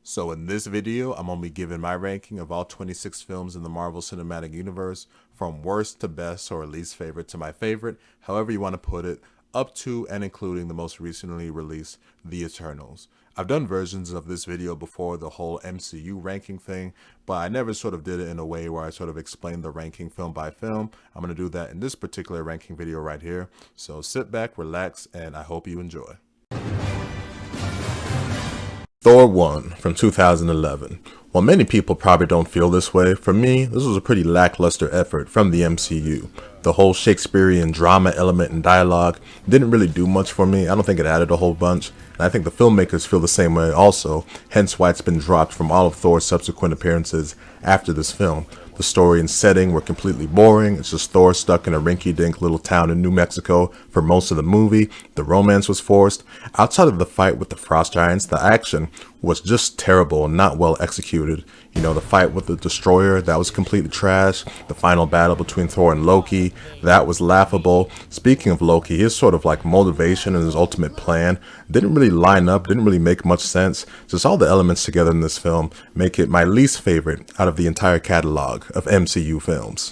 So in this video, I'm going to be giving my ranking of all 26 films in the Marvel Cinematic Universe, from worst to best or least favorite to my favorite, however you want to put it, up to and including the most recently released The Eternals. I've done versions of this video before, the whole MCU ranking thing, but I never sort of did it in a way where I sort of explained the ranking film by film. I'm going to do that in this particular ranking video right here. So sit back, relax, and I hope you enjoy. Thor 1 from 2011. While many people probably don't feel this way, for me, this was a pretty lackluster effort from the MCU. The whole Shakespearean drama element and dialogue didn't really do much for me. I don't think it added a whole bunch, and I think the filmmakers feel the same way also, hence why it's been dropped from all of Thor's subsequent appearances after this film. The story and setting were completely boring. It's just Thor stuck in a rinky-dink little town in New Mexico for most of the movie. The romance was forced. Outside of the fight with the Frost Giants, the action was just terrible and not well executed. You know, the fight with the Destroyer, that was completely trash. The final battle between Thor and Loki, that was laughable. Speaking of Loki, his sort of like motivation and his ultimate plan didn't really line up, didn't really make much sense. Just all the elements together in this film make it my least favorite out of the entire catalog of MCU films.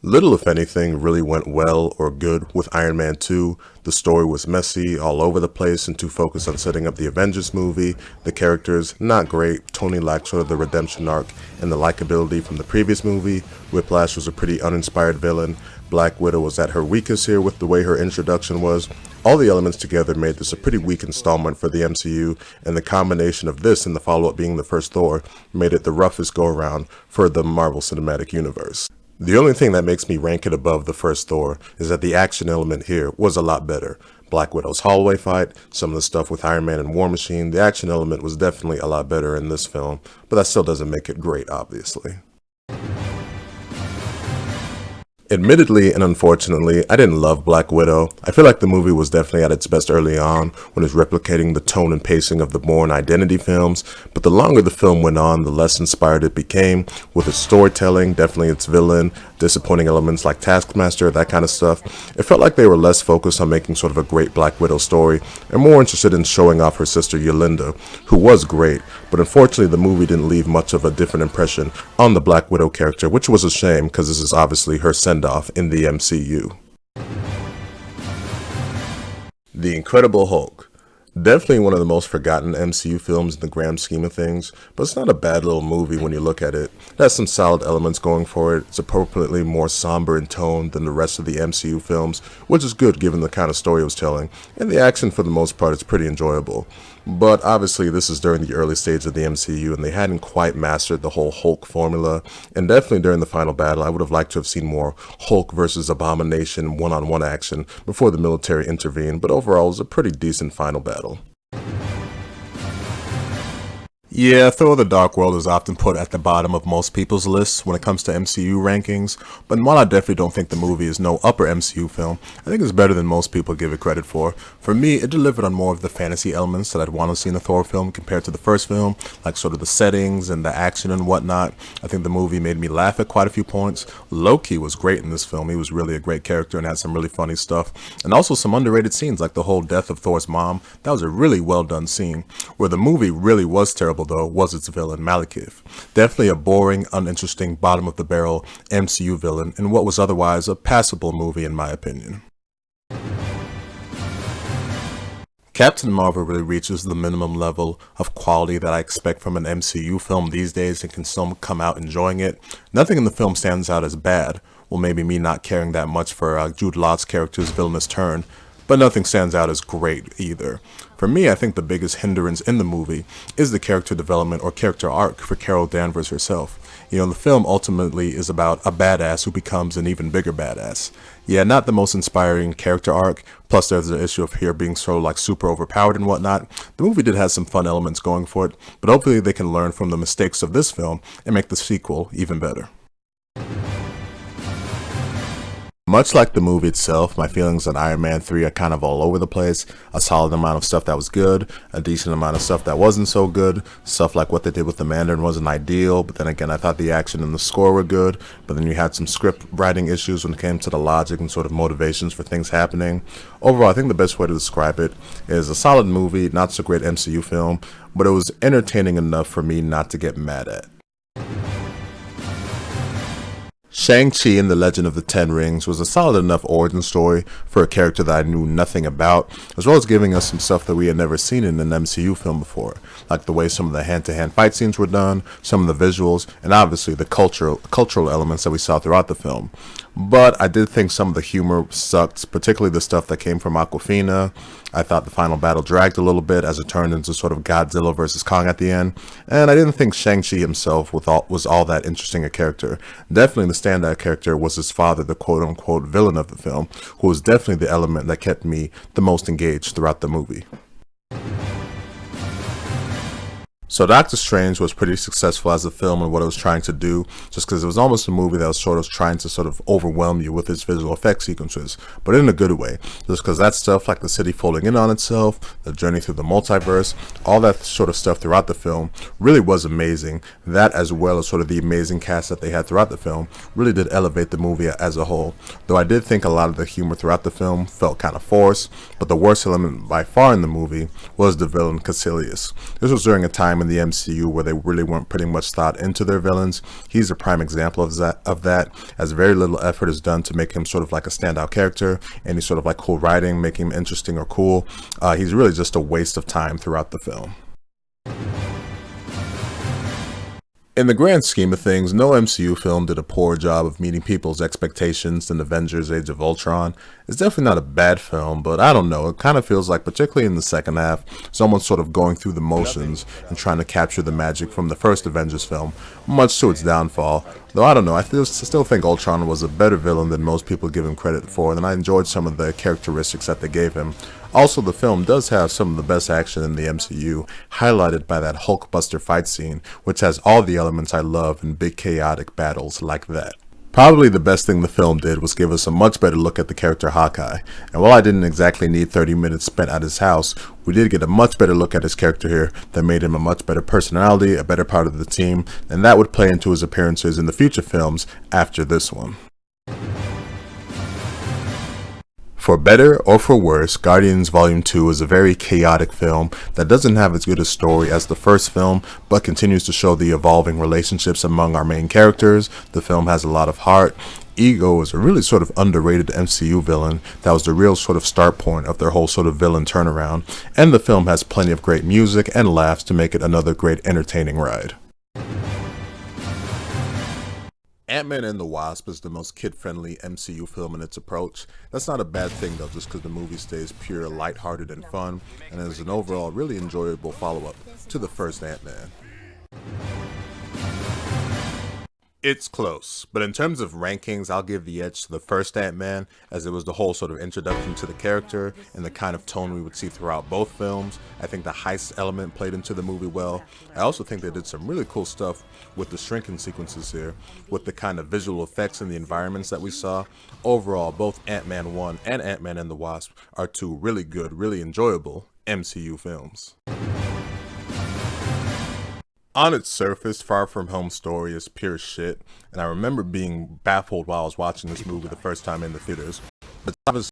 Little, if anything, really went well or good with Iron Man 2. The story was messy, all over the place, and too focused on setting up the Avengers movie. The characters, not great. Tony lacked sort of the redemption arc and the likability from the previous movie. Whiplash was a pretty uninspired villain. Black Widow was at her weakest here with the way her introduction was. All the elements together made this a pretty weak installment for the MCU, and the combination of this and the follow-up being the first Thor made it the roughest go-around for the Marvel Cinematic Universe. The only thing that makes me rank it above the first Thor is that the action element here was a lot better. Black Widow's hallway fight, some of the stuff with Iron Man and War Machine, the action element was definitely a lot better in this film, but that still doesn't make it great, obviously. Admittedly and unfortunately, I didn't love Black Widow. I feel like the movie was definitely at its best early on when it was replicating the tone and pacing of the Bourne Identity films, but the longer the film went on, the less inspired it became, with its storytelling, definitely its villain, disappointing elements like Taskmaster, that kind of stuff. It felt like they were less focused on making sort of a great Black Widow story and more interested in showing off her sister Yolanda, who was great, but unfortunately the movie didn't leave much of a different impression on the Black Widow character, which was a shame because this is obviously her send-off in the MCU. The Incredible Hulk. Definitely one of the most forgotten MCU films in the grand scheme of things, but it's not a bad little movie when you look at it. It has some solid elements going for it. It's appropriately more somber in tone than the rest of the MCU films, which is good given the kind of story it was telling, and the action for the most part is pretty enjoyable. But obviously this is during the early stage of the MCU and they hadn't quite mastered the whole Hulk formula, and definitely during the final battle I would have liked to have seen more Hulk versus Abomination one-on-one action before the military intervened, but overall it was a pretty decent final battle. Yeah, Thor the Dark World is often put at the bottom of most people's lists when it comes to MCU rankings, but while I definitely don't think the movie is no upper MCU film, I think it's better than most people give it credit for. For me, it delivered on more of the fantasy elements that I'd want to see in a Thor film compared to the first film, like sort of the settings and the action and whatnot. I think the movie made me laugh at quite a few points. Loki was great in this film. He was really a great character and had some really funny stuff, and also some underrated scenes like the whole death of Thor's mom. That was a really well done scene. Where the movie really was terrible though was its villain Malekith. Definitely a boring, uninteresting, bottom of the barrel MCU villain in what was otherwise a passable movie in my opinion. Captain Marvel really reaches the minimum level of quality that I expect from an MCU film these days and can still come out enjoying it. Nothing in the film stands out as bad, well maybe me not caring that much for Jude Law's character's villainous turn, but nothing stands out as great either. For me, I think the biggest hindrance in the movie is the character development or character arc for Carol Danvers herself. You know, the film ultimately is about a badass who becomes an even bigger badass. Yeah, not the most inspiring character arc, plus there's the issue of her being sort of like super overpowered and whatnot. The movie did have some fun elements going for it, but hopefully they can learn from the mistakes of this film and make the sequel even better. Much like the movie itself, my feelings on Iron Man 3 are kind of all over the place. A solid amount of stuff that was good, a decent amount of stuff that wasn't so good. Stuff like what they did with the Mandarin wasn't ideal, but then again, I thought the action and the score were good. But then you had some script writing issues when it came to the logic and sort of motivations for things happening. Overall, I think the best way to describe it is a solid movie, not so great MCU film, but it was entertaining enough for me not to get mad at. Shang-Chi and the Legend of the Ten Rings was a solid enough origin story for a character that I knew nothing about, as well as giving us some stuff that we had never seen in an MCU film before, like the way some of the hand-to-hand fight scenes were done, some of the visuals, and obviously the cultural elements that we saw throughout the film. But I did think some of the humor sucked, particularly the stuff that came from Awkwafina. I thought the final battle dragged a little bit as it turned into sort of Godzilla versus Kong at the end. And I didn't think Shang-Chi himself was all that interesting a character. Definitely the standout character was his father, the quote-unquote villain of the film, who was definitely the element that kept me the most engaged throughout the movie. So Doctor Strange was pretty successful as a film and what it was trying to do, just because it was almost a movie that was trying to overwhelm you with its visual effects sequences, but in a good way, just because that stuff like the city folding in on itself, the journey through the multiverse, all that sort of stuff throughout the film really was amazing. That, as well as sort of the amazing cast that they had throughout the film, really did elevate the movie as a whole. Though I did think a lot of the humor throughout the film felt kind of forced, but the worst element by far in the movie was the villain Caecilius. This was during a time in the MCU where they really weren't putting much thought into their villains. He's a prime example of that, as very little effort is done to make him sort of like a standout character, any sort of like cool writing, making him interesting or cool. He's really just a waste of time throughout the film. In the grand scheme of things, no MCU film did a poor job of meeting people's expectations than Avengers Age of Ultron. It's definitely not a bad film, but I don't know, it kind of feels like, particularly in the second half, someone's sort of going through the motions and trying to capture the magic from the first Avengers film, much to its downfall. Though I don't know, I still think Ultron was a better villain than most people give him credit for, and I enjoyed some of the characteristics that they gave him. Also, the film does have some of the best action in the MCU, highlighted by that Hulkbuster fight scene, which has all the elements I love in big chaotic battles like that. Probably the best thing the film did was give us a much better look at the character Hawkeye, and while I didn't exactly need 30 minutes spent at his house, we did get a much better look at his character here that made him a much better personality, a better part of the team, and that would play into his appearances in the future films after this one. For better or for worse, Guardians Volume 2 is a very chaotic film that doesn't have as good a story as the first film, but continues to show the evolving relationships among our main characters. The film has a lot of heart. Ego is a really sort of underrated MCU villain that was the real sort of start point of their whole sort of villain turnaround, and the film has plenty of great music and laughs to make it another great entertaining ride. Ant-Man and the Wasp is the most kid-friendly MCU film in its approach. That's not a bad thing though, just because the movie stays pure, lighthearted, and fun, and is an overall really enjoyable follow-up to the first Ant-Man. It's close, but in terms of rankings, I'll give the edge to the first Ant-Man, as it was the whole sort of introduction to the character and the kind of tone we would see throughout both films. I think the heist element played into the movie well. I also think they did some really cool stuff with the shrinking sequences here, with the kind of visual effects and the environments that we saw. Overall, both Ant-Man 1 and Ant-Man and the Wasp are two really good, really enjoyable MCU films. On its surface, Far From Home's story is pure shit, and I remember being baffled while I was watching this movie the first time in the theaters. But obviously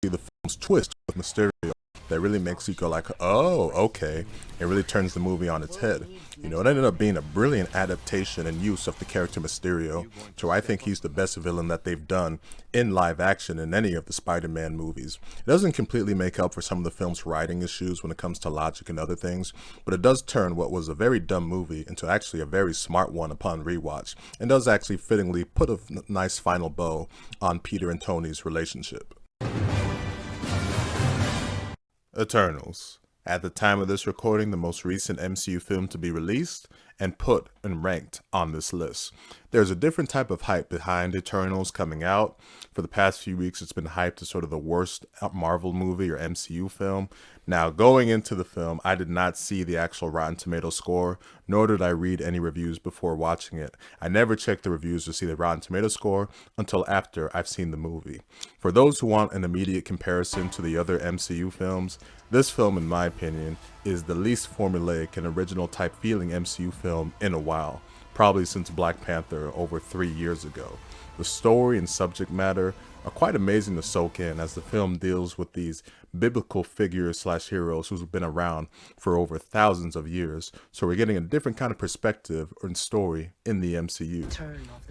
the film's twist with Mysterio that really makes you go like, oh, okay. It really turns the movie on its head. You know, it ended up being a brilliant adaptation and use of the character Mysterio, to where I think he's the best villain that they've done in live action in any of the Spider-Man movies. It doesn't completely make up for some of the film's writing issues when it comes to logic and other things, but it does turn what was a very dumb movie into actually a very smart one upon rewatch, and does actually fittingly put a nice final bow on Peter and Tony's relationship. Eternals. At the time of this recording, the most recent MCU film to be released, and put and ranked on this list. There's a different type of hype behind Eternals coming out. For the past few weeks, it's been hyped as sort of the worst Marvel movie or MCU film. Now, going into the film, I did not see the actual Rotten Tomatoes score, nor did I read any reviews before watching it. I never checked the reviews to see the Rotten Tomatoes score until after I've seen the movie. For those who want an immediate comparison to the other MCU films, this film, in my opinion, is the least formulaic and original type feeling MCU film in a while, probably since Black Panther over 3 years ago. The story and subject matter are quite amazing to soak in, as the film deals with these biblical figures slash heroes who've been around for over thousands of years. So we're getting a different kind of perspective and story in the MCU.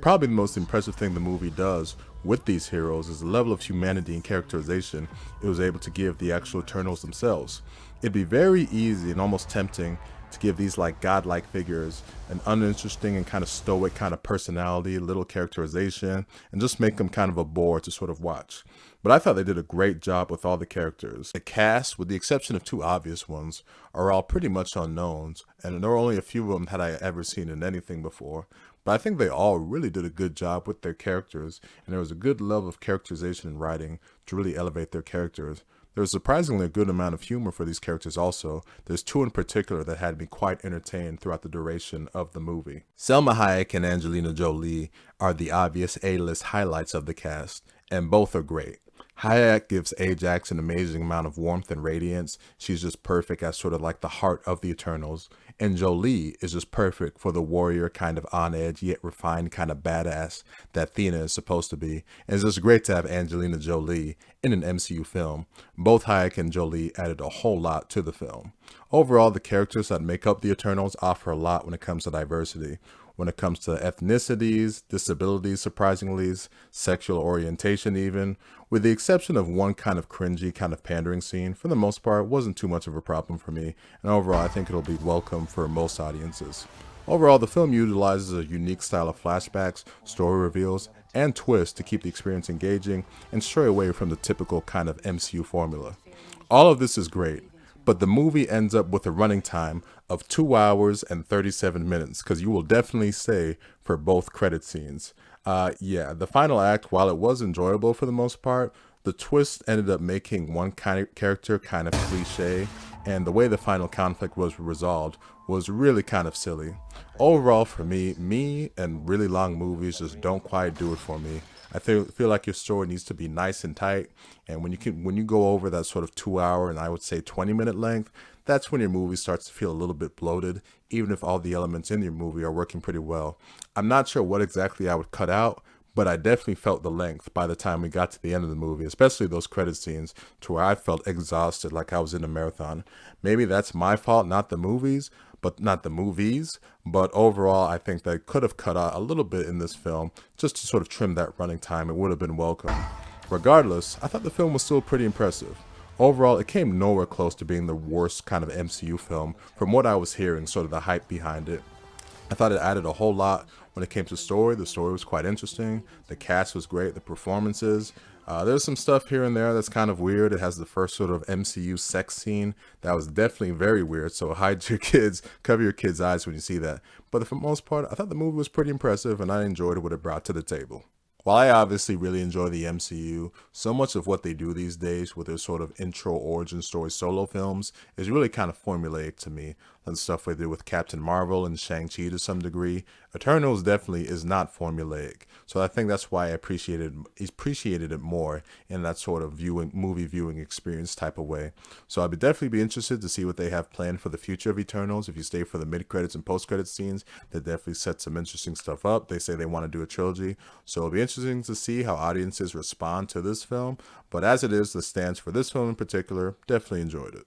Probably the most impressive thing the movie does with these heroes is the level of humanity and characterization it was able to give the actual Eternals themselves. It'd be very easy and almost tempting to give these like godlike figures an uninteresting and kind of stoic kind of personality, little characterization, and just make them kind of a bore to sort of watch. But I thought they did a great job with all the characters. The cast, with the exception of two obvious ones, are all pretty much unknowns, and there are only a few of them had I ever seen in anything before. But I think they all really did a good job with their characters, and there was a good level of characterization and writing to really elevate their characters. There was surprisingly a good amount of humor for these characters also. There's two in particular that had me quite entertained throughout the duration of the movie. Selma Hayek and Angelina Jolie are the obvious A-list highlights of the cast, and both are great. Hayek gives Ajax an amazing amount of warmth and radiance. She's just perfect as sort of like the heart of the Eternals. And Jolie is just perfect for the warrior kind of on edge yet refined kind of badass that Athena is supposed to be. And it's just great to have Angelina Jolie in an MCU film. Both Hayek and Jolie added a whole lot to the film. Overall, the characters that make up the Eternals offer a lot when it comes to diversity. When it comes to ethnicities, disabilities, surprisingly, sexual orientation even, with the exception of one kind of cringy kind of pandering scene, for the most part, wasn't too much of a problem for me, and overall I think it'll be welcome for most audiences. Overall, the film utilizes a unique style of flashbacks, story reveals, and twists to keep the experience engaging and stray away from the typical kind of MCU formula. All of this is great, but the movie ends up with a running time of 2 hours and 37 minutes, because you will definitely stay for both credit scenes. Yeah, the final act, while it was enjoyable for the most part, the twist ended up making one kind of character kind of cliche, and the way the final conflict was resolved was really kind of silly. Overall, for me and really long movies just don't quite do it for me. I feel like your story needs to be nice and tight, and when you go over that sort of 2 hour and I would say 20-minute length, that's when your movie starts to feel a little bit bloated, even if all the elements in your movie are working pretty well. I'm not sure what exactly I would cut out, but I definitely felt the length by the time we got to the end of the movie, especially those credit scenes, to where I felt exhausted like I was in a marathon. Maybe that's my fault, not the movies, but overall I think they could have cut out a little bit in this film just to sort of trim that running time. It would have been welcome. Regardless, I thought the film was still pretty impressive. Overall, it came nowhere close to being the worst kind of MCU film from what I was hearing, sort of the hype behind it. I thought it added a whole lot when it came to story. The story was quite interesting. The cast was great. The performances. There's some stuff here and there that's kind of weird. It has the first sort of MCU sex scene that was definitely very weird. So hide your kids, cover your kids' eyes when you see that. But for the most part, I thought the movie was pretty impressive and I enjoyed what it brought to the table. While I obviously really enjoy the MCU, so much of what they do these days with their sort of intro origin story solo films is really kind of formulaic to me. And stuff they did with Captain Marvel and Shang-Chi to some degree. Eternals definitely is not formulaic. So I think that's why I appreciated it more in that sort of movie viewing experience type of way. So I'd definitely be interested to see what they have planned for the future of Eternals. If you stay for the mid-credits and post-credits scenes, they definitely set some interesting stuff up. They say they want to do a trilogy. So it'll be interesting to see how audiences respond to this film. But as it is, the stance for this film in particular, definitely enjoyed it.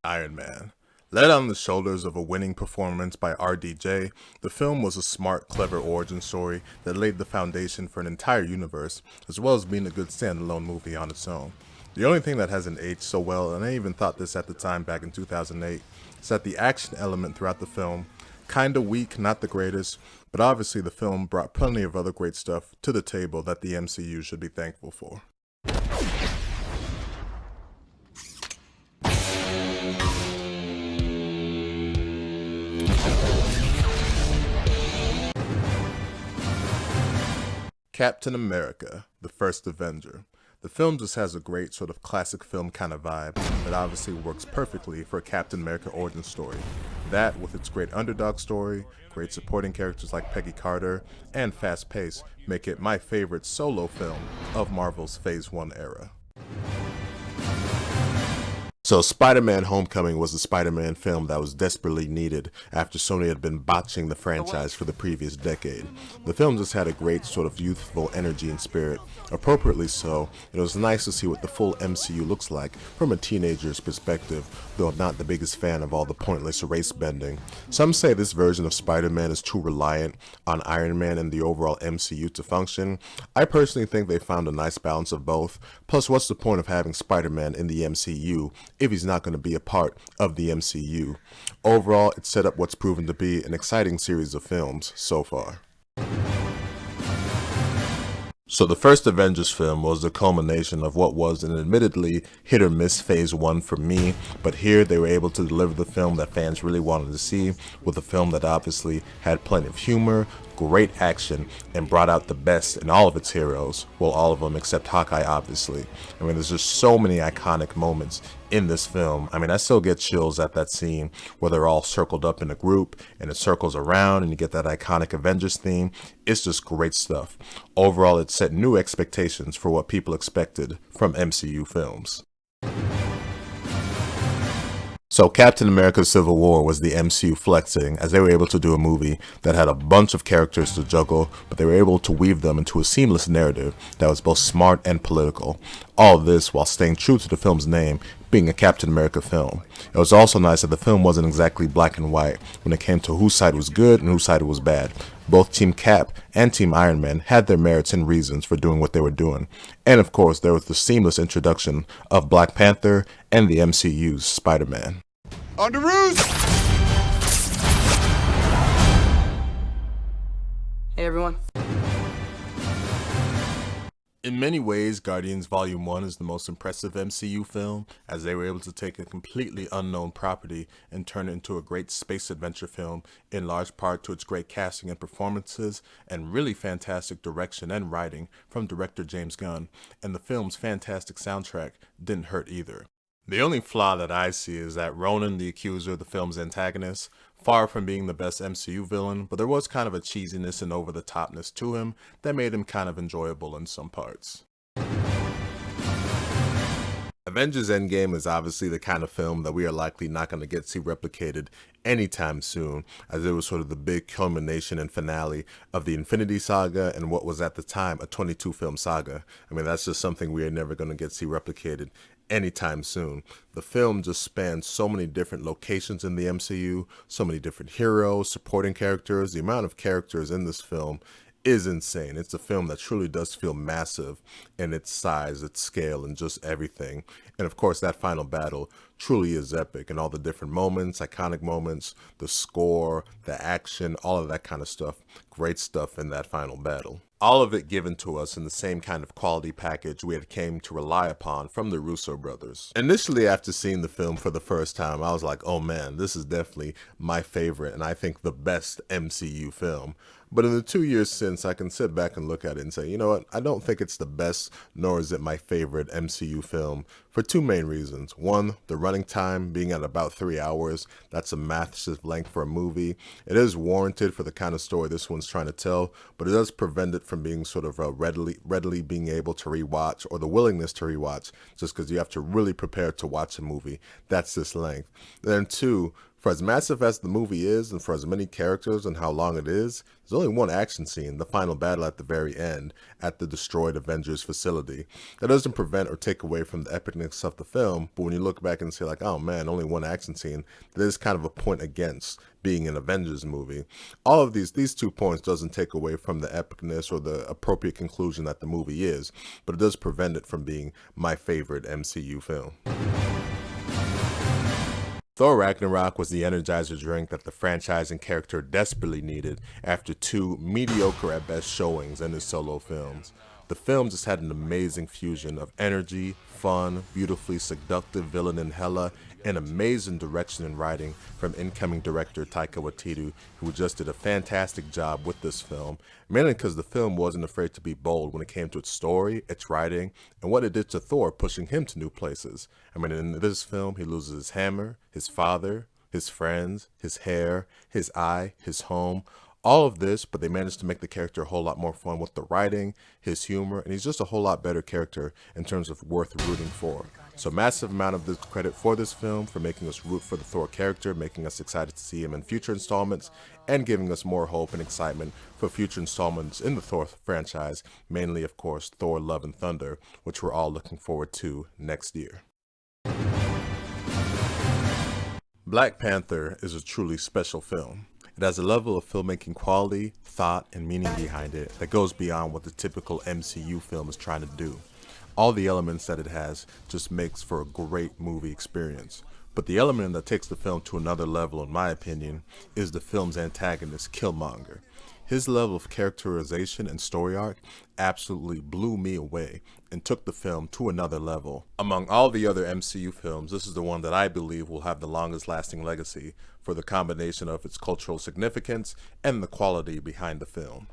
Iron Man. Led on the shoulders of a winning performance by RDJ, the film was a smart, clever origin story that laid the foundation for an entire universe, as well as being a good standalone movie on its own. The only thing that hasn't aged so well, and I even thought this at the time back in 2008, is that the action element throughout the film, kinda weak, not the greatest, but obviously the film brought plenty of other great stuff to the table that the MCU should be thankful for. Captain America, the first Avenger. The film just has a great sort of classic film kind of vibe that obviously works perfectly for a Captain America origin story. That, with its great underdog story, great supporting characters like Peggy Carter, and fast pace, make it my favorite solo film of Marvel's Phase 1 era. So Spider-Man Homecoming was the Spider-Man film that was desperately needed after Sony had been botching the franchise for the previous decade. The film just had a great sort of youthful energy and spirit, appropriately so. It was nice to see what the full MCU looks like from a teenager's perspective, though I'm not the biggest fan of all the pointless race bending. Some say this version of Spider-Man is too reliant on Iron Man and the overall MCU to function. I personally think they found a nice balance of both. Plus, what's the point of having Spider-Man in the MCU if he's not going to be a part of the MCU? Overall, it set up what's proven to be an exciting series of films so far. So the first Avengers film was the culmination of what was an admittedly hit or miss phase 1 for me, but here they were able to deliver the film that fans really wanted to see, with a film that obviously had plenty of humor, great action, and brought out the best in all of its heroes. Well, all of them except Hawkeye, obviously. I mean, there's just so many iconic moments in this film. I mean, I still get chills at that scene where they're all circled up in a group and it circles around and you get that iconic Avengers theme. It's just great stuff. Overall, it set new expectations for what people expected from MCU films. So Captain America Civil War was the MCU flexing, as they were able to do a movie that had a bunch of characters to juggle, but they were able to weave them into a seamless narrative that was both smart and political. All of this while staying true to the film's name, being a Captain America film. It was also nice that the film wasn't exactly black and white when it came to whose side was good and whose side was bad. Both Team Cap and Team Iron Man had their merits and reasons for doing what they were doing. And of course, there was the seamless introduction of Black Panther and the MCU's Spider-Man. On the roof! Hey everyone. In many ways, Guardians Volume 1 is the most impressive MCU film, as they were able to take a completely unknown property and turn it into a great space adventure film, in large part to its great casting and performances, and really fantastic direction and writing from director James Gunn, and the film's fantastic soundtrack didn't hurt either. The only flaw that I see is that Ronan, the Accuser, the film's antagonist, far from being the best MCU villain, but there was kind of a cheesiness and over-the-topness to him that made him kind of enjoyable in some parts. Avengers Endgame is obviously the kind of film that we are likely not going to get to see replicated anytime soon, as it was sort of the big culmination and finale of the Infinity Saga and what was at the time a 22-film saga. I mean, that's just something we are never going to get to see replicated anytime soon. The film just spans so many different locations in the MCU, so many different heroes, supporting characters. The amount of characters in this film is insane. It's a film that truly does feel massive in its size, its scale, and just everything. And of course, that final battle truly is epic, and all the different moments, iconic moments, the score, the action, all of that kind of stuff. Great stuff in that final battle. All of it given to us in the same kind of quality package we had came to rely upon from the Russo brothers. Initially, after seeing the film for the first time, I was like, oh man, this is definitely my favorite and I think the best MCU film. But in the 2 years since, I can sit back and look at it and say, you know what, I don't think it's the best, nor is it my favorite MCU film, for two main reasons. One, the running time being at about 3 hours. That's a massive length for a movie. It is warranted for the kind of story this one's trying to tell, but it does prevent it from being sort of readily being able to rewatch, or the willingness to rewatch, just because you have to really prepare to watch a movie that's this length. Then two, for as massive as the movie is, and for as many characters and how long it is, there's only one action scene, the final battle at the very end, at the destroyed Avengers facility. That doesn't prevent or take away from the epicness of the film, but when you look back and say like, oh man, only one action scene, that is kind of a point against being an Avengers movie. All of these 2 points doesn't take away from the epicness or the appropriate conclusion that the movie is, but it does prevent it from being my favorite MCU film. Thor Ragnarok was the energizer drink that the franchise and character desperately needed after two mediocre at best showings in his solo films. The film just had an amazing fusion of energy, fun, beautifully seductive villain in Hela, and amazing direction and writing from incoming director Taika Waititi, who just did a fantastic job with this film, mainly because the film wasn't afraid to be bold when it came to its story, its writing, and what it did to Thor, pushing him to new places. I mean, in this film, he loses his hammer, his father, his friends, his hair, his eye, his home, all of this, but they managed to make the character a whole lot more fun with the writing, his humor, and he's just a whole lot better character in terms of worth rooting for. So massive amount of this credit for this film for making us root for the Thor character, making us excited to see him in future installments, and giving us more hope and excitement for future installments in the Thor franchise, mainly of course Thor Love and Thunder, which we're all looking forward to next year. Black Panther is a truly special film. It has a level of filmmaking quality, thought, and meaning behind it that goes beyond what the typical MCU film is trying to do. All the elements that it has just makes for a great movie experience. But the element that takes the film to another level, in my opinion, is the film's antagonist, Killmonger. His level of characterization and story arc absolutely blew me away and took the film to another level. Among all the other MCU films, this is the one that I believe will have the longest lasting legacy for the combination of its cultural significance and the quality behind the film.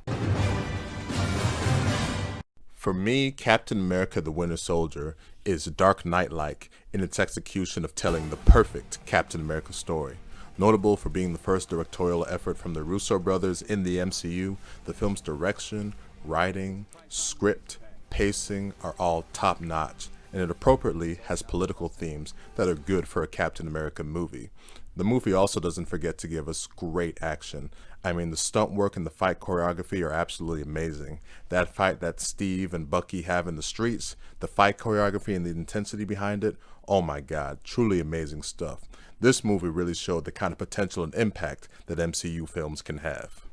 For me, Captain America the Winter Soldier is Dark Knight-like in its execution of telling the perfect Captain America story. Notable for being the first directorial effort from the Russo brothers in the MCU, the film's direction, writing, script, pacing are all top-notch, and it appropriately has political themes that are good for a Captain America movie. The movie also doesn't forget to give us great action. I mean, the stunt work and the fight choreography are absolutely amazing. That fight that Steve and Bucky have in the streets, the fight choreography and the intensity behind it, oh my god, truly amazing stuff. This movie really showed the kind of potential and impact that MCU films can have.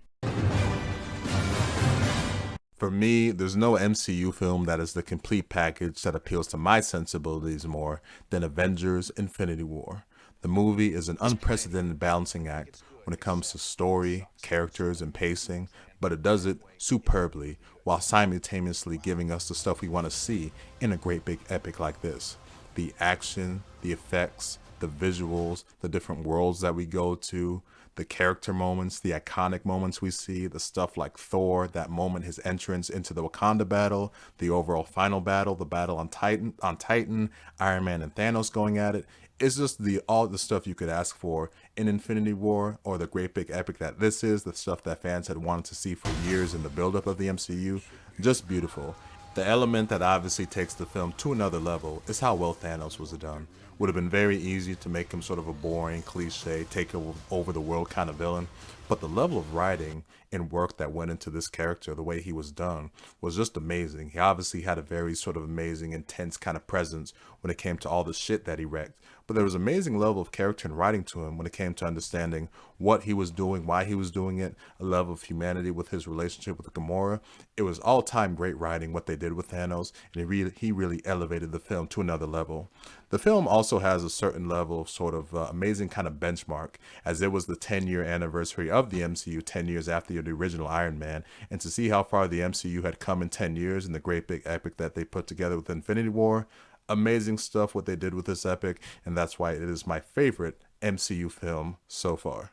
For me, there's no MCU film that is the complete package that appeals to my sensibilities more than Avengers: Infinity War. The movie is an unprecedented balancing act when it comes to story, characters, and pacing, but it does it superbly while simultaneously giving us the stuff we want to see in a great big epic like this. The action, the effects, the visuals, the different worlds that we go to, the character moments, the iconic moments we see, the stuff like Thor, that moment, his entrance into the Wakanda battle, the overall final battle, the battle on Titan, Iron Man and Thanos going at it. It's just all the stuff you could ask for in Infinity War, or the great big epic that this is, the stuff that fans had wanted to see for years in the buildup of the MCU. Just beautiful. The element that obviously takes the film to another level is how well Thanos was done. Would have been very easy to make him sort of a boring, cliche, take over the world kind of villain, but the level of writing and work that went into this character, the way he was done, was just amazing. He obviously had a very sort of amazing, intense kind of presence when it came to all the shit that he wrecked, but there was amazing level of character and writing to him when it came to understanding what he was doing, why he was doing it, a level of humanity with his relationship with Gamora. It was all-time great writing what they did with Thanos, and he really elevated the film to another level. The film also has a certain level of sort of amazing kind of benchmark, as it was the 10-year anniversary of the MCU, 10 years after the original Iron Man, and to see how far the MCU had come in 10 years and the great big epic that they put together with Infinity War. Amazing stuff what they did with this epic, and that's why it is my favorite MCU film so far.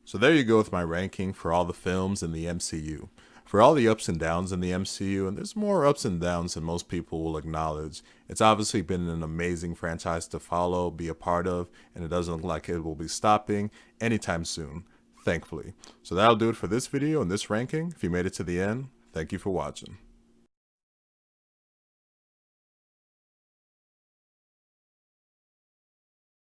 So there you go with my ranking for all the films in the MCU. For all the ups and downs in the MCU, and there's more ups and downs than most people will acknowledge, it's obviously been an amazing franchise to follow, be a part of, and it doesn't look like it will be stopping anytime soon, thankfully. So that'll do it for this video and this ranking. If you made it to the end, thank you for watching.